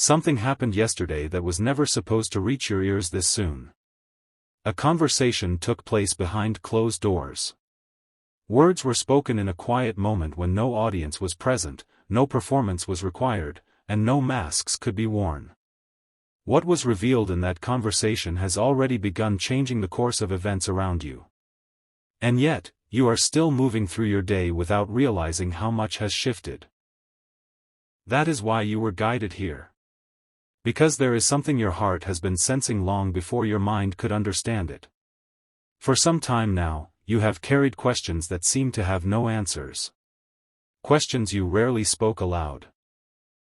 Something happened yesterday that was never supposed to reach your ears this soon. A conversation took place behind closed doors. Words were spoken in a quiet moment when no audience was present, no performance was required, and no masks could be worn. What was revealed in that conversation has already begun changing the course of events around you. And yet, you are still moving through your day without realizing how much has shifted. That is why you were guided here. Because there is something your heart has been sensing long before your mind could understand it. For some time now, you have carried questions that seem to have no answers. Questions you rarely spoke aloud.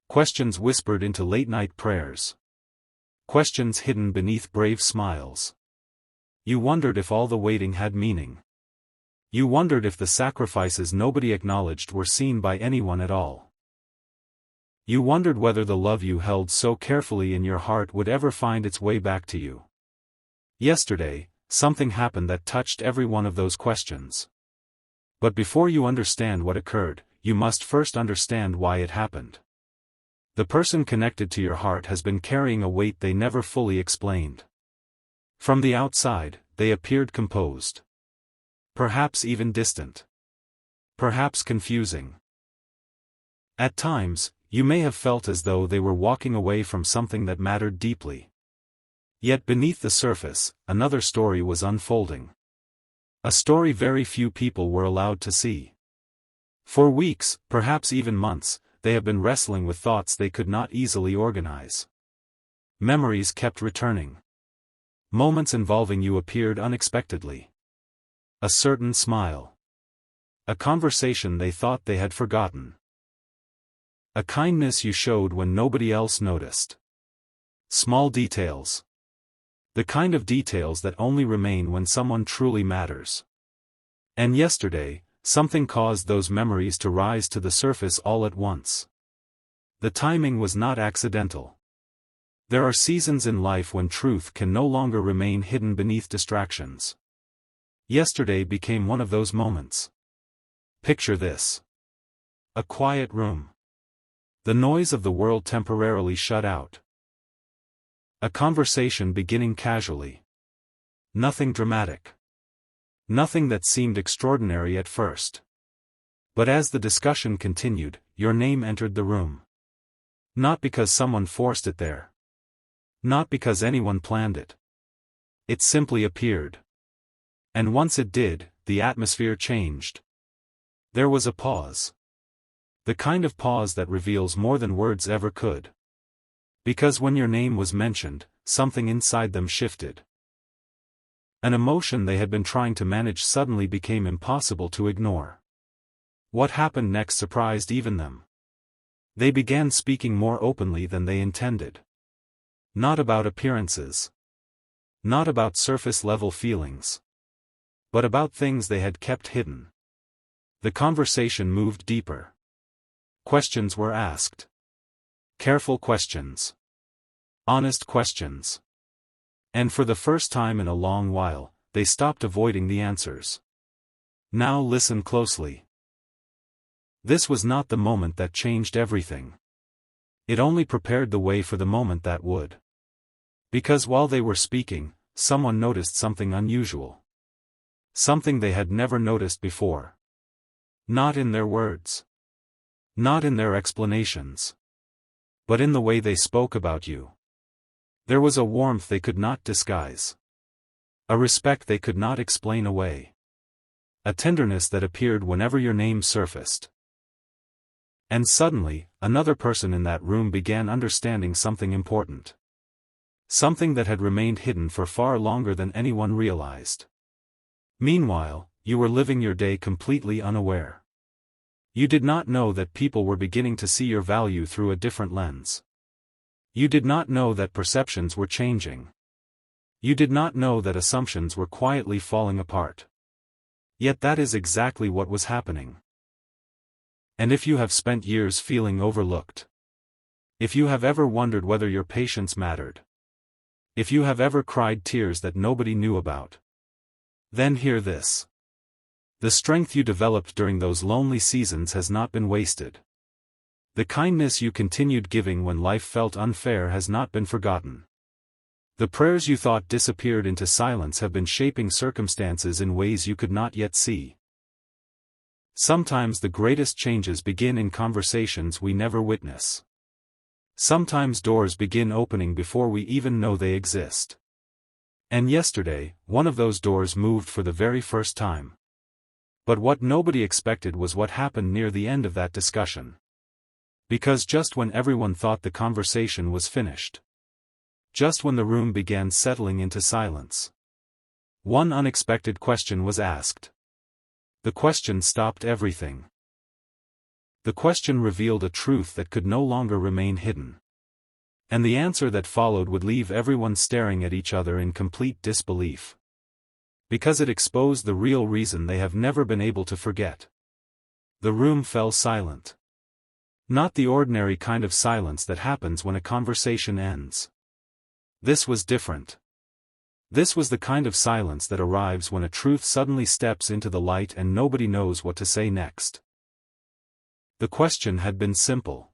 Questions whispered into late-night prayers. Questions hidden beneath brave smiles. You wondered if all the waiting had meaning. You wondered if the sacrifices nobody acknowledged were seen by anyone at all. You wondered whether the love you held so carefully in your heart would ever find its way back to you. Yesterday, something happened that touched every one of those questions. But before you understand what occurred, you must first understand why it happened. The person connected to your heart has been carrying a weight they never fully explained. From the outside, they appeared composed. Perhaps even distant. Perhaps confusing. At times, you may have felt as though they were walking away from something that mattered deeply. Yet beneath the surface, another story was unfolding. A story very few people were allowed to see. For weeks, perhaps even months, they have been wrestling with thoughts they could not easily organize. Memories kept returning. Moments involving you appeared unexpectedly. A certain smile. A conversation they thought they had forgotten. A kindness you showed when nobody else noticed. Small details. The kind of details that only remain when someone truly matters. And yesterday, something caused those memories to rise to the surface all at once. The timing was not accidental. There are seasons in life when truth can no longer remain hidden beneath distractions. Yesterday became one of those moments. Picture this. A quiet room. The noise of the world temporarily shut out. A conversation beginning casually. Nothing dramatic. Nothing that seemed extraordinary at first. But as the discussion continued, your name entered the room. Not because someone forced it there. Not because anyone planned it. It simply appeared. And once it did, the atmosphere changed. There was a pause. The kind of pause that reveals more than words ever could. Because when your name was mentioned, something inside them shifted. An emotion they had been trying to manage suddenly became impossible to ignore. What happened next surprised even them. They began speaking more openly than they intended. Not about appearances. Not about surface-level feelings. But about things they had kept hidden. The conversation moved deeper. Questions were asked. Careful questions. Honest questions. And for the first time in a long while, they stopped avoiding the answers. Now listen closely. This was not the moment that changed everything. It only prepared the way for the moment that would. Because while they were speaking, someone noticed something unusual. Something they had never noticed before. Not in their words. Not in their explanations. But in the way they spoke about you. There was a warmth they could not disguise. A respect they could not explain away. A tenderness that appeared whenever your name surfaced. And suddenly, another person in that room began understanding something important. Something that had remained hidden for far longer than anyone realized. Meanwhile, you were living your day completely unaware. You did not know that people were beginning to see your value through a different lens. You did not know that perceptions were changing. You did not know that assumptions were quietly falling apart. Yet that is exactly what was happening. And if you have spent years feeling overlooked, if you have ever wondered whether your patience mattered, if you have ever cried tears that nobody knew about, then hear this. The strength you developed during those lonely seasons has not been wasted. The kindness you continued giving when life felt unfair has not been forgotten. The prayers you thought disappeared into silence have been shaping circumstances in ways you could not yet see. Sometimes the greatest changes begin in conversations we never witness. Sometimes doors begin opening before we even know they exist. And yesterday, one of those doors moved for the very first time. But what nobody expected was what happened near the end of that discussion. Because just when everyone thought the conversation was finished, just when the room began settling into silence, one unexpected question was asked. The question stopped everything. The question revealed a truth that could no longer remain hidden. And the answer that followed would leave everyone staring at each other in complete disbelief. Because it exposed the real reason they have never been able to forget. The room fell silent. Not the ordinary kind of silence that happens when a conversation ends. This was different. This was the kind of silence that arrives when a truth suddenly steps into the light and nobody knows what to say next. The question had been simple.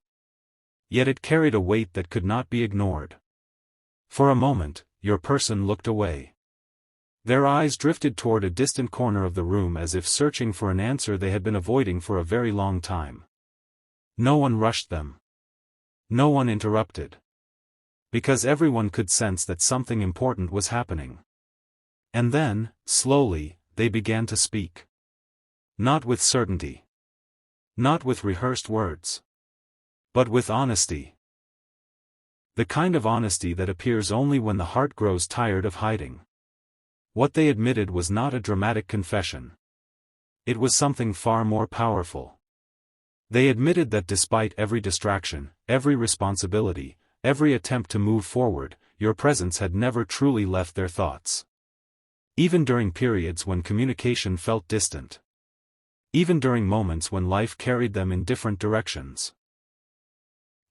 Yet it carried a weight that could not be ignored. For a moment, your person looked away. Their eyes drifted toward a distant corner of the room as if searching for an answer they had been avoiding for a very long time. No one rushed them. No one interrupted. Because everyone could sense that something important was happening. And then, slowly, they began to speak. Not with certainty. Not with rehearsed words. But with honesty. The kind of honesty that appears only when the heart grows tired of hiding. What they admitted was not a dramatic confession. It was something far more powerful. They admitted that despite every distraction, every responsibility, every attempt to move forward, your presence had never truly left their thoughts. Even during periods when communication felt distant. Even during moments when life carried them in different directions.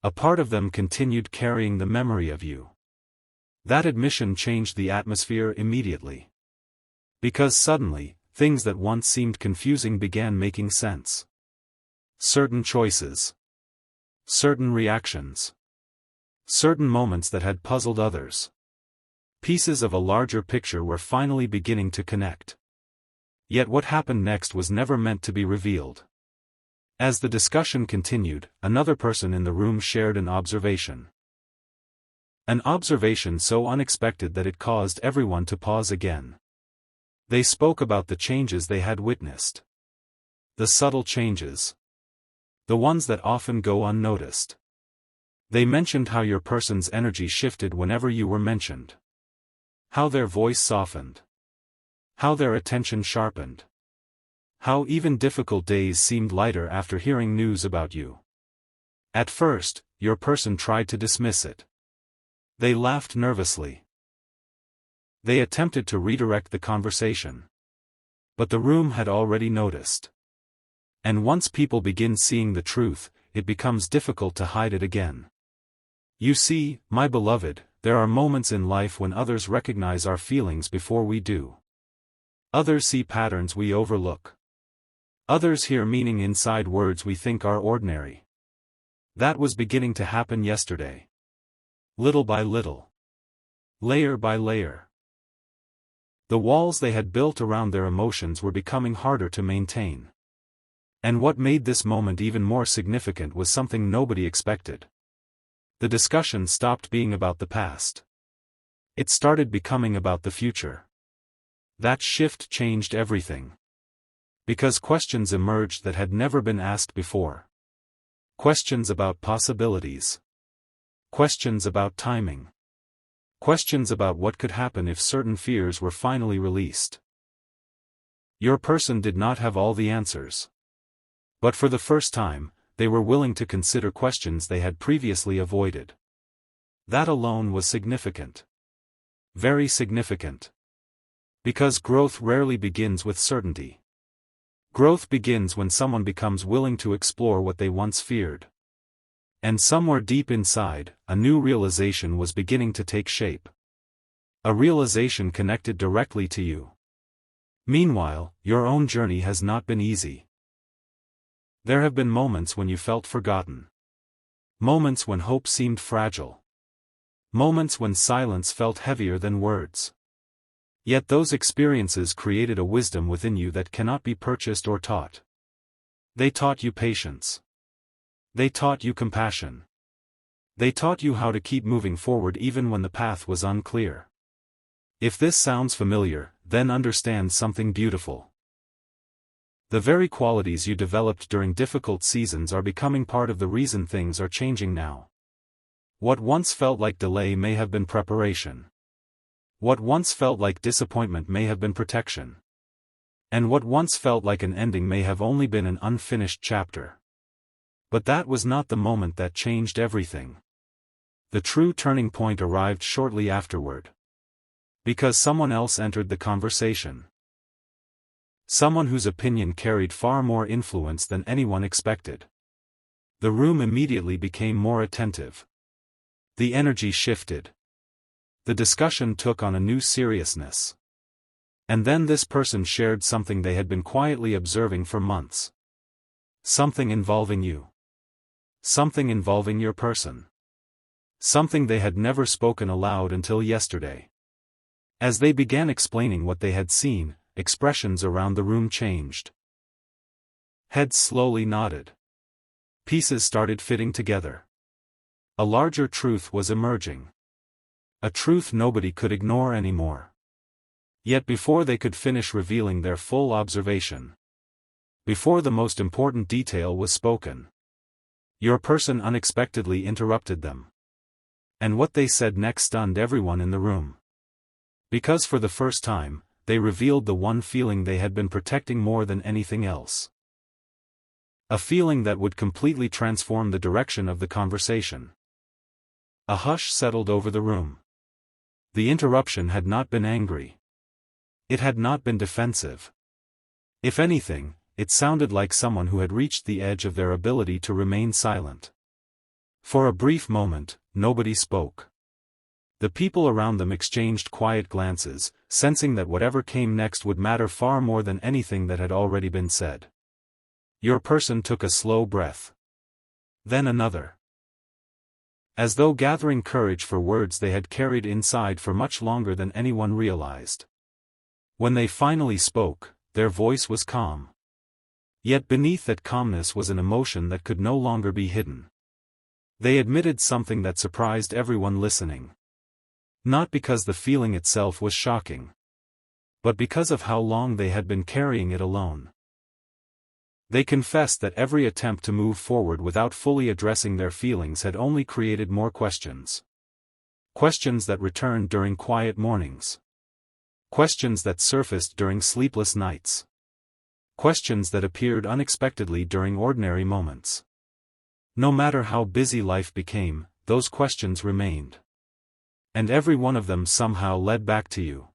A part of them continued carrying the memory of you. That admission changed the atmosphere immediately. Because suddenly, things that once seemed confusing began making sense. Certain choices. Certain reactions. Certain moments that had puzzled others. Pieces of a larger picture were finally beginning to connect. Yet what happened next was never meant to be revealed. As the discussion continued, another person in the room shared an observation. An observation so unexpected that it caused everyone to pause again. They spoke about the changes they had witnessed. The subtle changes. The ones that often go unnoticed. They mentioned how your person's energy shifted whenever you were mentioned. How their voice softened. How their attention sharpened. How even difficult days seemed lighter after hearing news about you. At first, your person tried to dismiss it. They laughed nervously. They attempted to redirect the conversation. But the room had already noticed. And once people begin seeing the truth, it becomes difficult to hide it again. You see, my beloved, there are moments in life when others recognize our feelings before we do. Others see patterns we overlook. Others hear meaning inside words we think are ordinary. That was beginning to happen yesterday. Little by little. Layer by layer. The walls they had built around their emotions were becoming harder to maintain. And what made this moment even more significant was something nobody expected. The discussion stopped being about the past. It started becoming about the future. That shift changed everything. Because questions emerged that had never been asked before. Questions about possibilities. Questions about timing. Questions about what could happen if certain fears were finally released. Your person did not have all the answers. But for the first time, they were willing to consider questions they had previously avoided. That alone was significant. Very significant. Because growth rarely begins with certainty. Growth begins when someone becomes willing to explore what they once feared. And somewhere deep inside, a new realization was beginning to take shape. A realization connected directly to you. Meanwhile, your own journey has not been easy. There have been moments when you felt forgotten. Moments when hope seemed fragile. Moments when silence felt heavier than words. Yet those experiences created a wisdom within you that cannot be purchased or taught. They taught you patience. They taught you compassion. They taught you how to keep moving forward even when the path was unclear. If this sounds familiar, then understand something beautiful. The very qualities you developed during difficult seasons are becoming part of the reason things are changing now. What once felt like delay may have been preparation. What once felt like disappointment may have been protection. And what once felt like an ending may have only been an unfinished chapter. But that was not the moment that changed everything. The true turning point arrived shortly afterward. Because someone else entered the conversation. Someone whose opinion carried far more influence than anyone expected. The room immediately became more attentive. The energy shifted. The discussion took on a new seriousness. And then this person shared something they had been quietly observing for months. Something involving you. Something involving your person. Something they had never spoken aloud until yesterday. As they began explaining what they had seen, expressions around the room changed. Heads slowly nodded. Pieces started fitting together. A larger truth was emerging. A truth nobody could ignore anymore. Yet before they could finish revealing their full observation, before the most important detail was spoken, your person unexpectedly interrupted them. And what they said next stunned everyone in the room. Because for the first time, they revealed the one feeling they had been protecting more than anything else. A feeling that would completely transform the direction of the conversation. A hush settled over the room. The interruption had not been angry. It had not been defensive. If anything, it sounded like someone who had reached the edge of their ability to remain silent. For a brief moment, nobody spoke. The people around them exchanged quiet glances, sensing that whatever came next would matter far more than anything that had already been said. Your person took a slow breath. Then another. As though gathering courage for words they had carried inside for much longer than anyone realized. When they finally spoke, their voice was calm. Yet beneath that calmness was an emotion that could no longer be hidden. They admitted something that surprised everyone listening. Not because the feeling itself was shocking, but because of how long they had been carrying it alone. They confessed that every attempt to move forward without fully addressing their feelings had only created more questions. Questions that returned during quiet mornings. Questions that surfaced during sleepless nights. Questions that appeared unexpectedly during ordinary moments. No matter how busy life became, those questions remained. And every one of them somehow led back to you.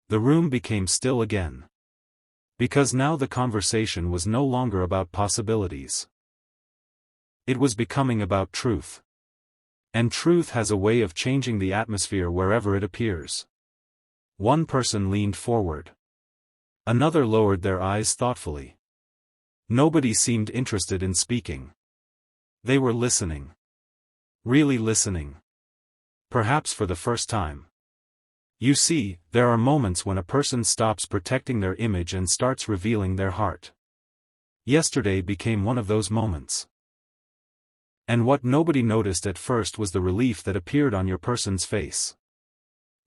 The room became still again. Because now the conversation was no longer about possibilities. It was becoming about truth. And truth has a way of changing the atmosphere wherever it appears. One person leaned forward. Another lowered their eyes thoughtfully. Nobody seemed interested in speaking. They were listening. Really listening. Perhaps for the first time. You see, there are moments when a person stops protecting their image and starts revealing their heart. Yesterday became one of those moments. And what nobody noticed at first was the relief that appeared on your person's face.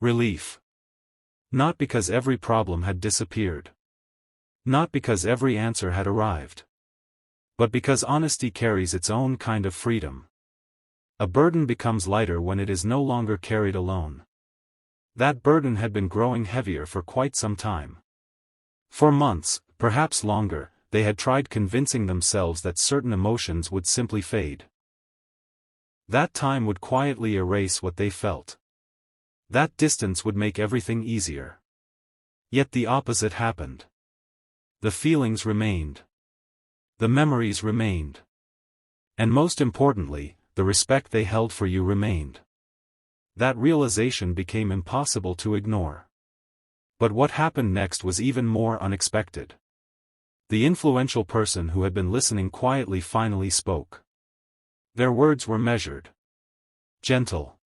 Relief. Not because every problem had disappeared. Not because every answer had arrived. But because honesty carries its own kind of freedom. A burden becomes lighter when it is no longer carried alone. That burden had been growing heavier for quite some time. For months, perhaps longer, they had tried convincing themselves that certain emotions would simply fade. That time would quietly erase what they felt. That distance would make everything easier. Yet the opposite happened. The feelings remained. The memories remained. And most importantly, the respect they held for you remained. That realization became impossible to ignore. But what happened next was even more unexpected. The influential person who had been listening quietly finally spoke. Their words were measured, gentle,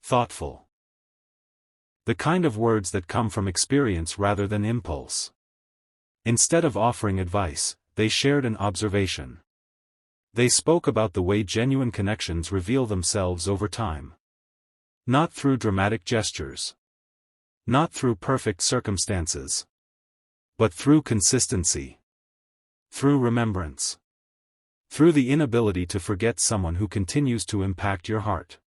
thoughtful. The kind of words that come from experience rather than impulse. Instead of offering advice, they shared an observation. They spoke about the way genuine connections reveal themselves over time. Not through dramatic gestures. Not through perfect circumstances. But through consistency. Through remembrance. Through the inability to forget someone who continues to impact your heart.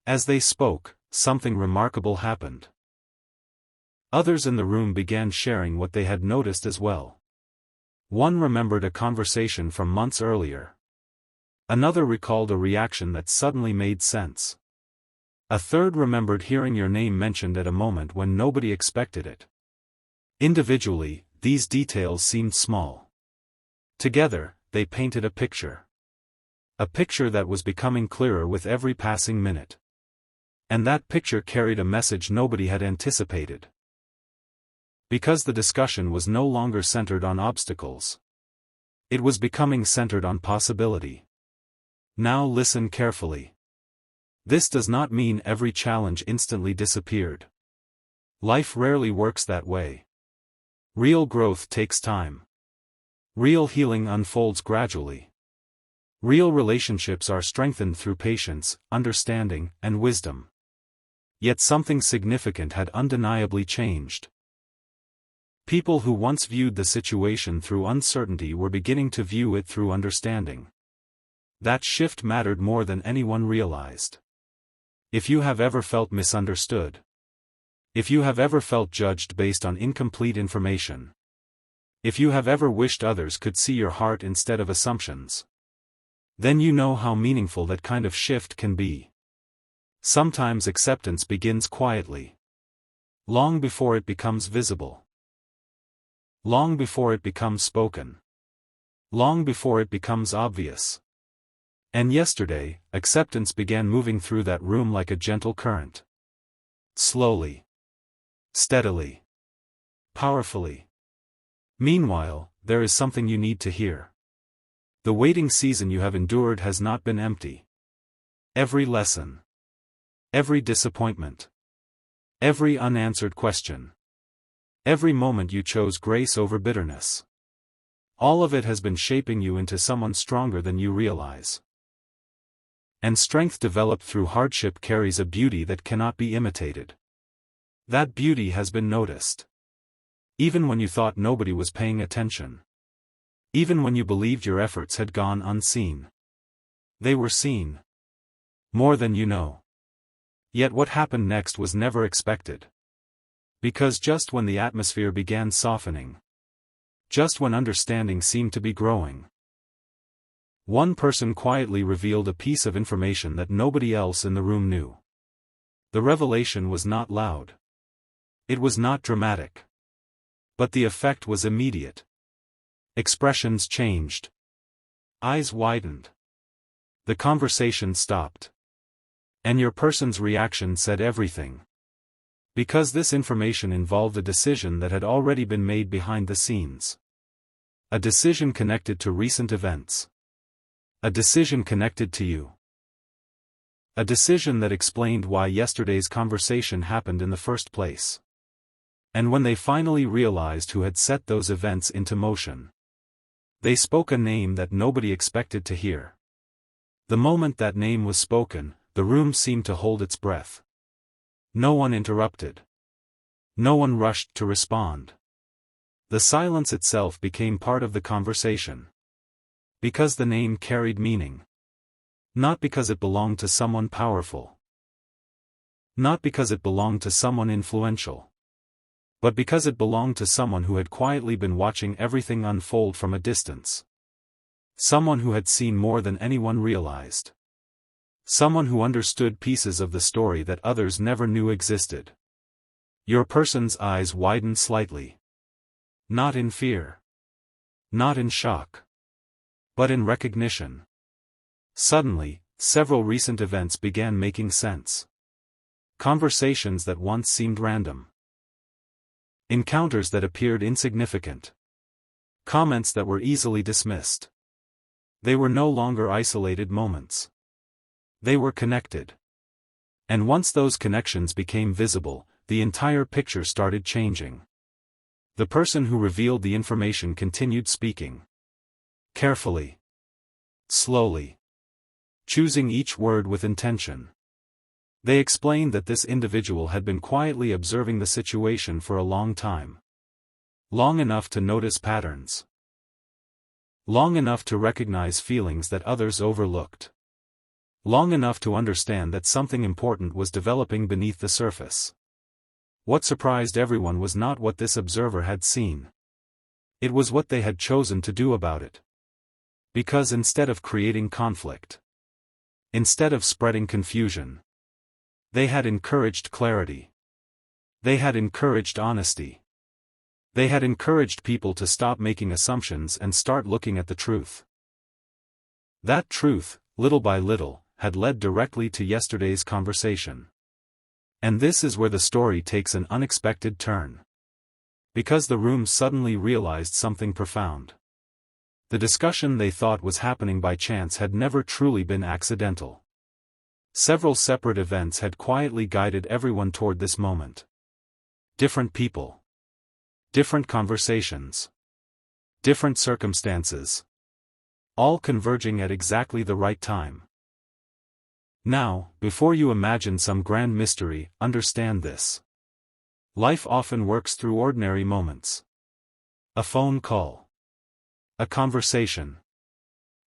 As they spoke, something remarkable happened. Others in the room began sharing what they had noticed as well. One remembered a conversation from months earlier. Another recalled a reaction that suddenly made sense. A third remembered hearing your name mentioned at a moment when nobody expected it. Individually, these details seemed small. Together, they painted a picture. A picture that was becoming clearer with every passing minute. And that picture carried a message nobody had anticipated. Because the discussion was no longer centered on obstacles. It was becoming centered on possibility. Now listen carefully. This does not mean every challenge instantly disappeared. Life rarely works that way. Real growth takes time. Real healing unfolds gradually. Real relationships are strengthened through patience, understanding, and wisdom. Yet something significant had undeniably changed. People who once viewed the situation through uncertainty were beginning to view it through understanding. That shift mattered more than anyone realized. If you have ever felt misunderstood, if you have ever felt judged based on incomplete information, if you have ever wished others could see your heart instead of assumptions, then you know how meaningful that kind of shift can be. Sometimes acceptance begins quietly. Long before it becomes visible. Long before it becomes spoken. Long before it becomes obvious. And yesterday, acceptance began moving through that room like a gentle current. Slowly. Steadily. Powerfully. Meanwhile, there is something you need to hear. The waiting season you have endured has not been empty. Every lesson. Every disappointment. Every unanswered question. Every moment you chose grace over bitterness. All of it has been shaping you into someone stronger than you realize. And strength developed through hardship carries a beauty that cannot be imitated. That beauty has been noticed. Even when you thought nobody was paying attention. Even when you believed your efforts had gone unseen. They were seen. More than you know. Yet what happened next was never expected. Because just when the atmosphere began softening. Just when understanding seemed to be growing. One person quietly revealed a piece of information that nobody else in the room knew. The revelation was not loud. It was not dramatic. But the effect was immediate. Expressions changed. Eyes widened. The conversation stopped. And your person's reaction said everything. Because this information involved a decision that had already been made behind the scenes. A decision connected to recent events. A decision connected to you. A decision that explained why yesterday's conversation happened in the first place. And when they finally realized who had set those events into motion, they spoke a name that nobody expected to hear. The moment that name was spoken, the room seemed to hold its breath. No one interrupted. No one rushed to respond. The silence itself became part of the conversation. Because the name carried meaning. Not because it belonged to someone powerful. Not because it belonged to someone influential. But because it belonged to someone who had quietly been watching everything unfold from a distance. Someone who had seen more than anyone realized. Someone who understood pieces of the story that others never knew existed. Your person's eyes widened slightly. Not in fear. Not in shock. But in recognition. Suddenly, several recent events began making sense. Conversations that once seemed random. Encounters that appeared insignificant. Comments that were easily dismissed. They were no longer isolated moments. They were connected. And once those connections became visible, the entire picture started changing. The person who revealed the information continued speaking. Carefully. Slowly. Choosing each word with intention. They explained that this individual had been quietly observing the situation for a long time. Long enough to notice patterns. Long enough to recognize feelings that others overlooked. Long enough to understand that something important was developing beneath the surface. What surprised everyone was not what this observer had seen. It was what they had chosen to do about it. Because instead of creating conflict, instead of spreading confusion, they had encouraged clarity. They had encouraged honesty. They had encouraged people to stop making assumptions and start looking at the truth. That truth, little by little, had led directly to yesterday's conversation. And this is where the story takes an unexpected turn. Because the room suddenly realized something profound. The discussion they thought was happening by chance had never truly been accidental. Several separate events had quietly guided everyone toward this moment. Different people. Different conversations. Different circumstances. All converging at exactly the right time. Now, before you imagine some grand mystery, understand this. Life often works through ordinary moments. A phone call. A conversation.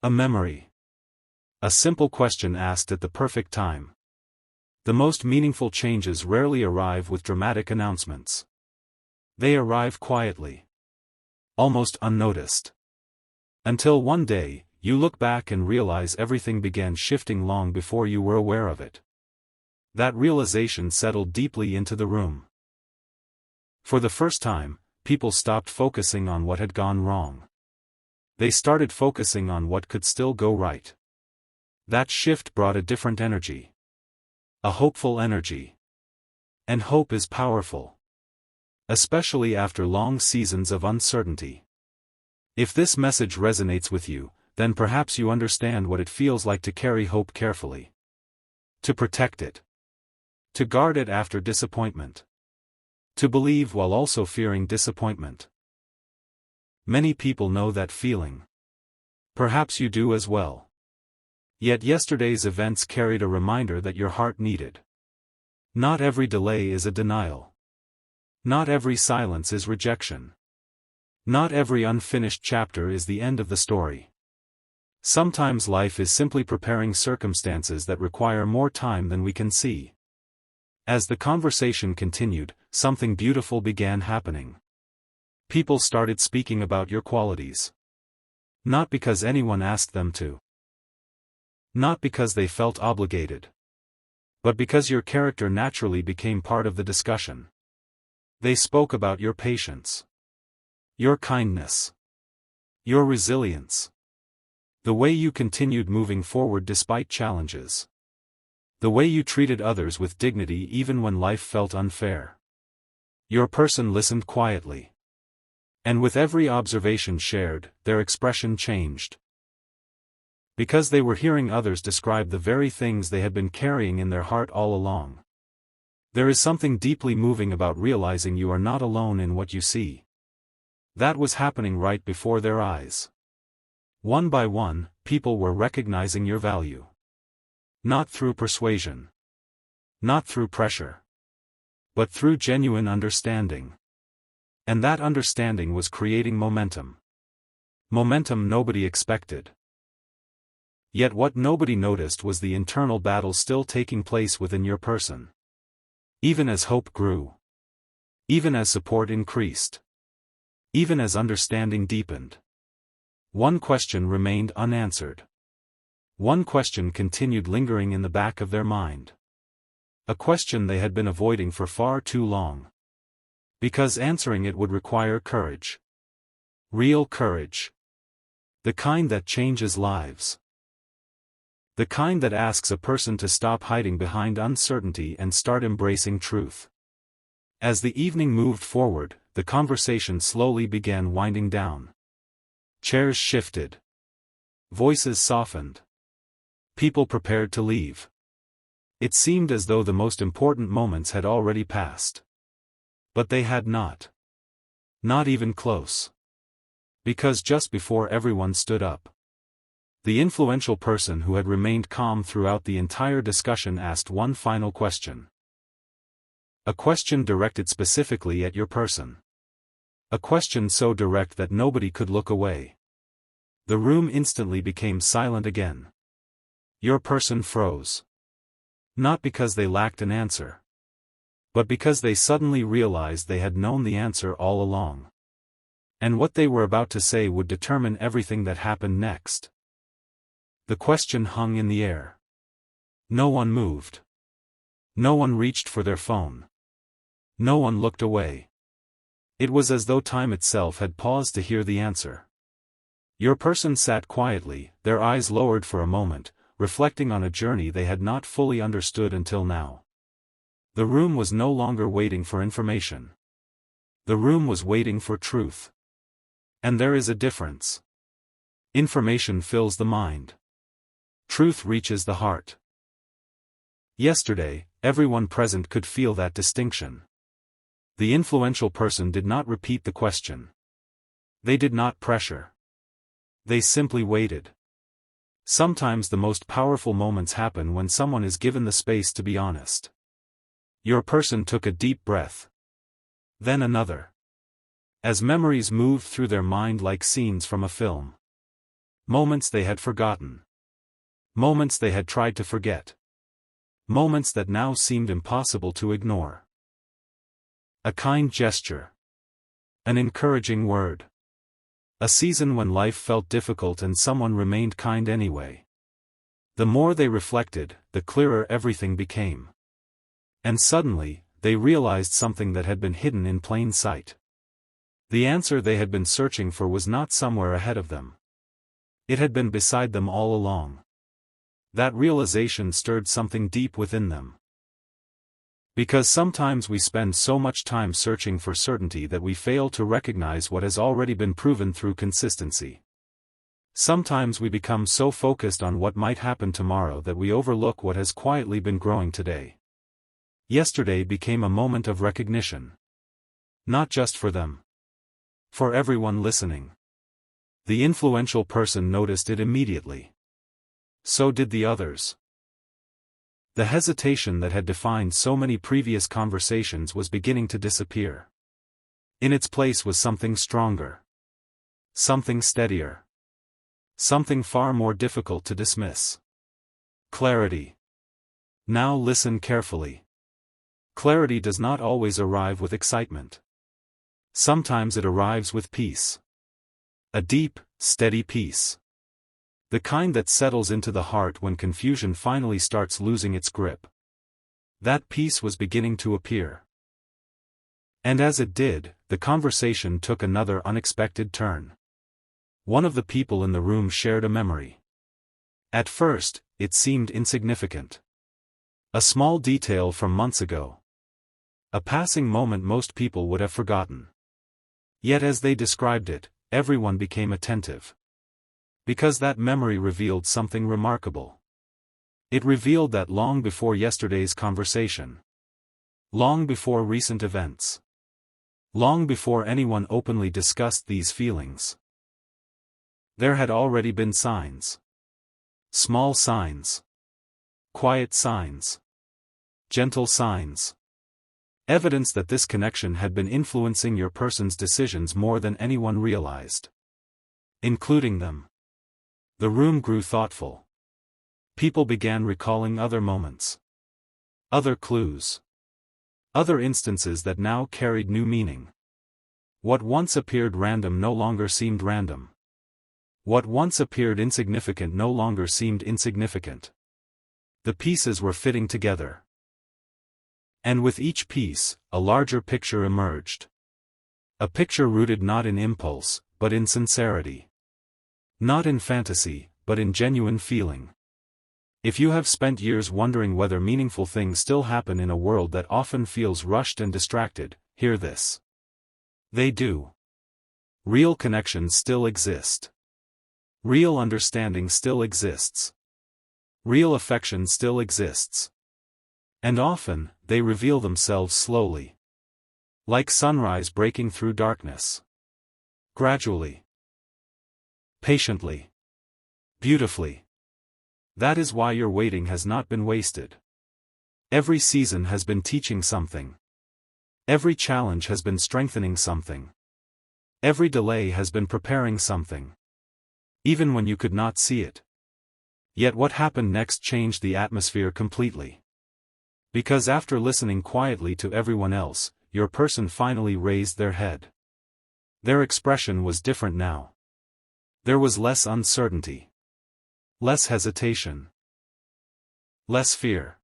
A memory. A simple question asked at the perfect time. The most meaningful changes rarely arrive with dramatic announcements. They arrive quietly. Almost unnoticed. Until one day, you look back and realize everything began shifting long before you were aware of it. That realization settled deeply into the room. For the first time, people stopped focusing on what had gone wrong. They started focusing on what could still go right. That shift brought a different energy. A hopeful energy. And hope is powerful. Especially after long seasons of uncertainty. If this message resonates with you, then perhaps you understand what it feels like to carry hope carefully. To protect it. To guard it after disappointment. To believe while also fearing disappointment. Many people know that feeling. Perhaps you do as well. Yet yesterday's events carried a reminder that your heart needed. Not every delay is a denial. Not every silence is rejection. Not every unfinished chapter is the end of the story. Sometimes life is simply preparing circumstances that require more time than we can see. As the conversation continued, something beautiful began happening. People started speaking about your qualities. Not because anyone asked them to. Not because they felt obligated. But because your character naturally became part of the discussion. They spoke about your patience. Your kindness. Your resilience. The way you continued moving forward despite challenges. The way you treated others with dignity even when life felt unfair. Your person listened quietly. And with every observation shared, their expression changed. Because they were hearing others describe the very things they had been carrying in their heart all along. There is something deeply moving about realizing you are not alone in what you see. That was happening right before their eyes. One by one, people were recognizing your value. Not through persuasion. Not through pressure. But through genuine understanding. And that understanding was creating momentum. Momentum nobody expected. Yet what nobody noticed was the internal battle still taking place within your person. Even as hope grew. Even as support increased. Even as understanding deepened. One question remained unanswered. One question continued lingering in the back of their mind. A question they had been avoiding for far too long. Because answering it would require courage. Real courage. The kind that changes lives. The kind that asks a person to stop hiding behind uncertainty and start embracing truth. As the evening moved forward, the conversation slowly began winding down. Chairs shifted. Voices softened. People prepared to leave. It seemed as though the most important moments had already passed. But they had not. Not even close. Because just before everyone stood up, the influential person who had remained calm throughout the entire discussion asked one final question. A question directed specifically at your person. A question so direct that nobody could look away. The room instantly became silent again. Your person froze. Not because they lacked an answer, but because they suddenly realized they had known the answer all along. And what they were about to say would determine everything that happened next. The question hung in the air. No one moved. No one reached for their phone. No one looked away. It was as though time itself had paused to hear the answer. Your person sat quietly, their eyes lowered for a moment, reflecting on a journey they had not fully understood until now. The room was no longer waiting for information. The room was waiting for truth. And there is a difference. Information fills the mind. Truth reaches the heart. Yesterday, everyone present could feel that distinction. The influential person did not repeat the question. They did not pressure. They simply waited. Sometimes the most powerful moments happen when someone is given the space to be honest. Your person took a deep breath. Then another. As memories moved through their mind like scenes from a film. Moments they had forgotten. Moments they had tried to forget. Moments that now seemed impossible to ignore. A kind gesture. An encouraging word. A season when life felt difficult and someone remained kind anyway. The more they reflected, the clearer everything became. And suddenly, they realized something that had been hidden in plain sight. The answer they had been searching for was not somewhere ahead of them. It had been beside them all along. That realization stirred something deep within them. Because sometimes we spend so much time searching for certainty that we fail to recognize what has already been proven through consistency. Sometimes we become so focused on what might happen tomorrow that we overlook what has quietly been growing today. Yesterday became a moment of recognition. Not just for them. For everyone listening. The influential person noticed it immediately. So did the others. The hesitation that had defined so many previous conversations was beginning to disappear. In its place was something stronger. Something steadier. Something far more difficult to dismiss. Clarity. Now listen carefully. Clarity does not always arrive with excitement. Sometimes it arrives with peace. A deep, steady peace. The kind that settles into the heart when confusion finally starts losing its grip. That peace was beginning to appear. And as it did, the conversation took another unexpected turn. One of the people in the room shared a memory. At first, it seemed insignificant. A small detail from months ago. A passing moment most people would have forgotten. Yet as they described it, everyone became attentive. Because that memory revealed something remarkable. It revealed that long before yesterday's conversation. Long before recent events. Long before anyone openly discussed these feelings. There had already been signs. Small signs. Quiet signs. Gentle signs. Evidence that this connection had been influencing your person's decisions more than anyone realized. Including them. The room grew thoughtful. People began recalling other moments. Other clues. Other instances that now carried new meaning. What once appeared random no longer seemed random. What once appeared insignificant no longer seemed insignificant. The pieces were fitting together. And with each piece, a larger picture emerged. A picture rooted not in impulse, but in sincerity. Not in fantasy, but in genuine feeling. If you have spent years wondering whether meaningful things still happen in a world that often feels rushed and distracted, hear this. They do. Real connections still exist. Real understanding still exists. Real affection still exists. And often, they reveal themselves slowly. Like sunrise breaking through darkness. Gradually. Patiently. Beautifully. That is why your waiting has not been wasted. Every season has been teaching something. Every challenge has been strengthening something. Every delay has been preparing something. Even when you could not see it. Yet what happened next changed the atmosphere completely. Because after listening quietly to everyone else, your person finally raised their head. Their expression was different now. There was less uncertainty. Less hesitation. Less fear.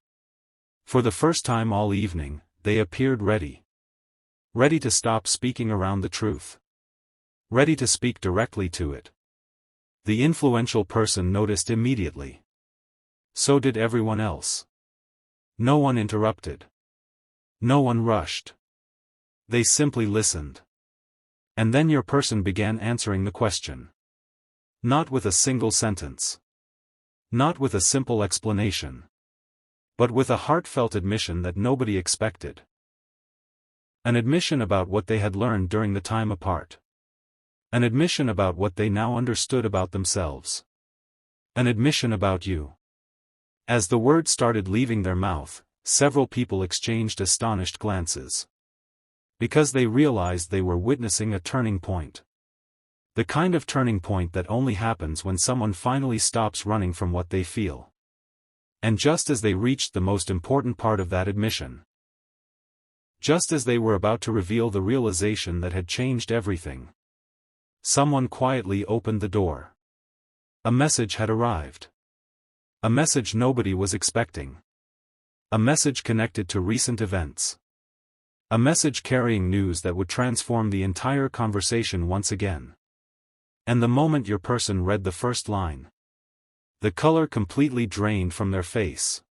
For the first time all evening, they appeared ready. Ready to stop speaking around the truth. Ready to speak directly to it. The influential person noticed immediately. So did everyone else. No one interrupted. No one rushed. They simply listened. And then your person began answering the question. Not with a single sentence. Not with a simple explanation. But with a heartfelt admission that nobody expected. An admission about what they had learned during the time apart. An admission about what they now understood about themselves. An admission about you. As the words started leaving their mouth, several people exchanged astonished glances. Because they realized they were witnessing a turning point. The kind of turning point that only happens when someone finally stops running from what they feel. And just as they reached the most important part of that admission. Just as they were about to reveal the realization that had changed everything. Someone quietly opened the door. A message had arrived. A message nobody was expecting. A message connected to recent events. A message carrying news that would transform the entire conversation once again. And the moment your person read the first line, the color completely drained from their face.